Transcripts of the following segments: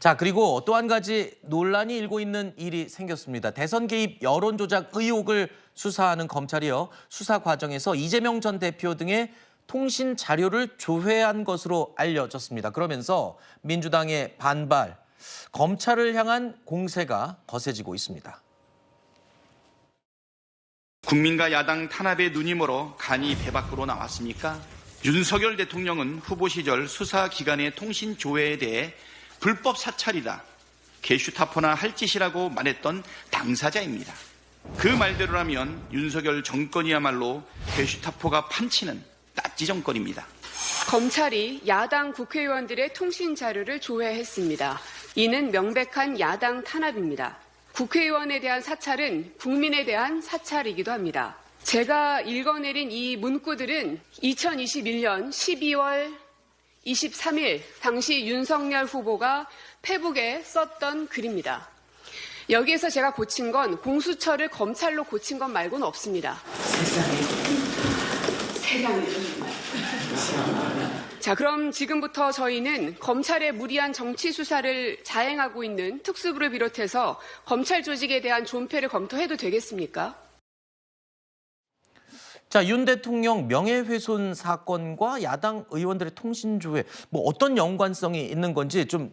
자, 그리고 또 한 가지 논란이 일고 있는 일이 생겼습니다. 대선 개입 여론 조작 의혹을 수사하는 검찰이요. 수사 과정에서 이재명 전 대표 등의 통신 자료를 조회한 것으로 알려졌습니다. 그러면서 민주당의 반발, 검찰을 향한 공세가 거세지고 있습니다. 국민과 야당 탄압의 눈이 멀어 간이 배 밖으로 나왔습니까? 윤석열 대통령은 후보 시절 수사기관의 통신 조회에 대해 불법 사찰이다, 개슈타포나 할 짓이라고 말했던 당사자입니다. 그 말대로라면 윤석열 정권이야말로 개슈타포가 판치는 나치 정권입니다. 검찰이 야당 국회의원들의 통신 자료를 조회했습니다. 이는 명백한 야당 탄압입니다. 국회의원에 대한 사찰은 국민에 대한 사찰이기도 합니다. 제가 읽어내린 이 문구들은 2021년 12월 23일 당시 윤석열 후보가 페북에 썼던 글입니다. 여기에서 제가 고친 건 공수처를 검찰로 고친 것 말고는 없습니다. 세상에. 자, 그럼 지금부터 저희는 검찰의 무리한 정치 수사를 자행하고 있는 특수부를 비롯해서 검찰 조직에 대한 존폐를 검토해도 되겠습니까? 자, 윤 대통령 명예훼손 사건과 야당 의원들의 통신 조회, 어떤 연관성이 있는 건지 좀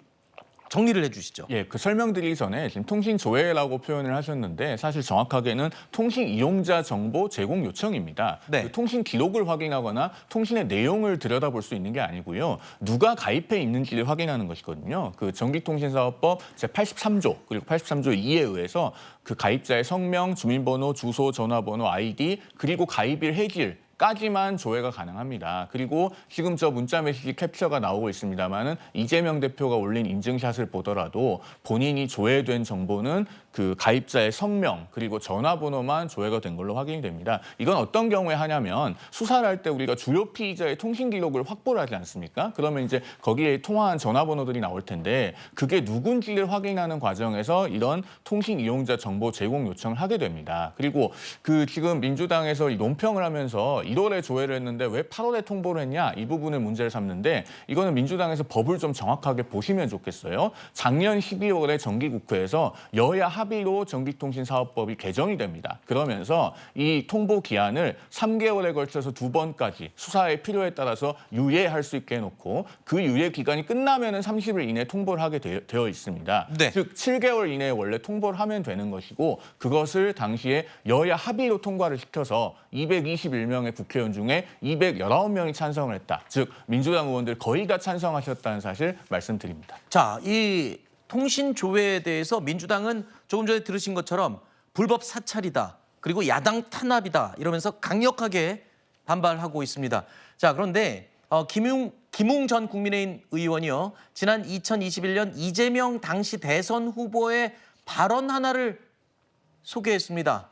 정리를 해주시죠. 예, 그 설명드리기 전에 지금 통신 조회라고 표현을 하셨는데 사실 정확하게는 통신 이용자 정보 제공 요청입니다. 네. 그 통신 기록을 확인하거나 통신의 내용을 들여다볼 수 있는 게 아니고요. 누가 가입해 있는지를 확인하는 것이거든요. 그 전기통신사업법 제83조 그리고 83조 2에 의해서 그 가입자의 성명, 주민번호, 주소, 전화번호, 아이디 그리고 가입일 해지일 까지만 조회가 가능합니다. 그리고 지금 저 문자 메시지 캡처가 나오고 있습니다만은 이재명 대표가 올린 인증샷을 보더라도 본인이 조회된 정보는 그 가입자의 성명 그리고 전화번호만 조회가 된 걸로 확인이 됩니다. 이건 어떤 경우에 하냐면 수사를 할 때 우리가 주요 피의자의 통신 기록을 확보를 하지 않습니까? 그러면 이제 거기에 통화한 전화번호들이 나올 텐데 그게 누군지를 확인하는 과정에서 이런 통신 이용자 정보 제공 요청을 하게 됩니다. 그리고 그 지금 민주당에서 이 논평을 하면서 1월에 조회를 했는데 왜 8월에 통보를 했냐 이 부분을 문제를 삼는데 이거는 민주당에서 법을 좀 정확하게 보시면 좋겠어요. 작년 12월에 정기국회에서 여야 합의로 전기통신사업법이 개정이 됩니다. 그러면서 이 통보 기한을 3개월에 걸쳐서 2번까지 수사의 필요에 따라서 유예할 수 있게 해놓고 그 유예 기간이 끝나면은 30일 이내 통보를 하게 되어 있습니다. 네. 즉 7개월 이내에 원래 통보를 하면 되는 것이고 그것을 당시에 여야 합의로 통과를 시켜서 221명의 국회의원 중에 219명이 찬성을 했다. 즉 민주당 의원들 거의 다 찬성하셨다는 사실 말씀드립니다. 자, 이 통신 조회에 대해서 민주당은 조금 전에 들으신 것처럼 불법 사찰이다. 그리고 야당 탄압이다. 이러면서 강력하게 반발하고 있습니다. 자, 그런데 김웅 전 국민의힘 의원이요. 지난 2021년 이재명 당시 대선 후보의 발언 하나를 소개했습니다.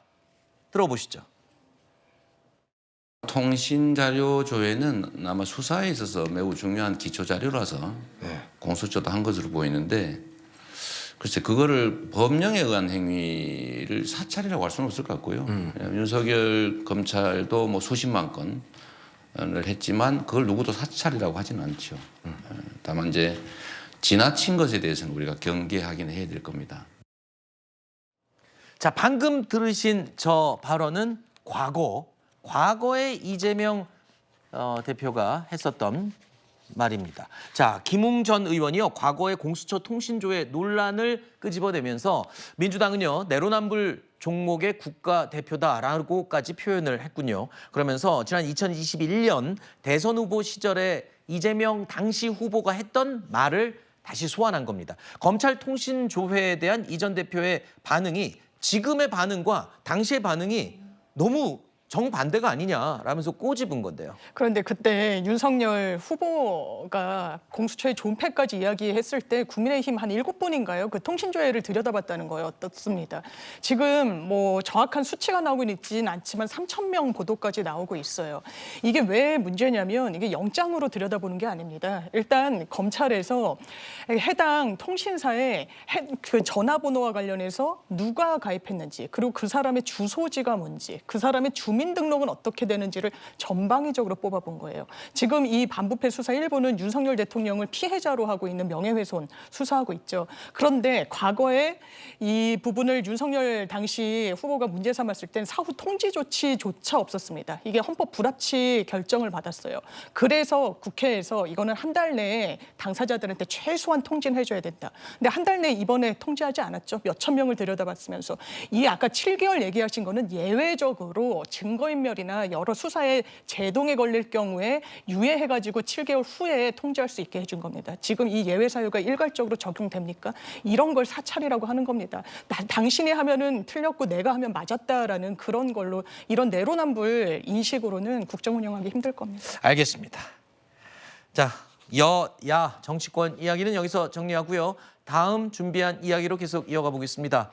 들어보시죠. 통신 자료 조회는 아마 수사에 있어서 매우 중요한 기초 자료라서 공수처도 한 것으로 보이는데 글쎄 그거를 법령에 의한 행위를 사찰이라고 할 수는 없을 것 같고요. 윤석열 검찰도 뭐 수십만 건을 했지만 그걸 누구도 사찰이라고 하지는 않죠. 다만 이제 지나친 것에 대해서는 우리가 경계하긴 해야 될 겁니다. 자, 방금 들으신 저 발언은 과거에 이재명 대표가 했었던 말입니다. 자, 김웅 전 의원이요. 과거의 공수처 통신조회 논란을 끄집어내면서 민주당은요. 내로남불 종목의 국가대표다라고까지 표현을 했군요. 그러면서 지난 2021년 대선 후보 시절에 이재명 당시 후보가 했던 말을 다시 소환한 겁니다. 검찰 통신조회에 대한 이 전 대표의 반응이 지금의 반응과 당시의 반응이 너무 정반대가 아니냐라면서 꼬집은 건데요. 그런데 그때 윤석열 후보가 공수처의 존폐까지 이야기했을 때 국민의힘 한 7분인가요? 그 통신조회를 들여다봤다는 거였습니다. 지금 뭐 정확한 수치가 나오고 있지는 않지만 3,000명 보도까지 나오고 있어요. 이게 왜 문제냐면 이게 영장으로 들여다보는 게 아닙니다. 일단 검찰에서 해당 통신사의 그 전화번호와 관련해서 누가 가입했는지 그리고 그 사람의 주소지가 뭔지 그 사람의 주민 국민등록은 어떻게 되는지를 전방위적으로 뽑아본 거예요. 지금 이 반부패 수사 일부는 윤석열 대통령을 피해자로 하고 있는 명예훼손 수사하고 있죠. 그런데 과거에 이 부분을 윤석열 당시 후보가 문제 삼았을 땐 사후 통지 조치조차 없었습니다. 이게 헌법 불합치 결정을 받았어요. 그래서 국회에서 이거는 한 달 내에 당사자들한테 최소한 통지를 해줘야 된다. 근데 한 달 내에 이번에 통지하지 않았죠. 몇천 명을 들여다봤으면서. 이 아까 7개월 얘기하신 거는 예외적으로 증거인멸이나 여러 수사에 제동에 걸릴 경우에 유예해가지고 7개월 후에 통지할 수 있게 해준 겁니다. 지금 이 예외 사유가 일괄적으로 적용됩니까? 이런 걸 사찰이라고 하는 겁니다. 당신이 하면은 틀렸고 내가 하면 맞았다라는 그런 걸로 이런 내로남불 인식으로는 국정 운영하기 힘들 겁니다. 알겠습니다. 자, 여야 정치권 이야기는 여기서 정리하고요. 다음 준비한 이야기로 계속 이어가 보겠습니다.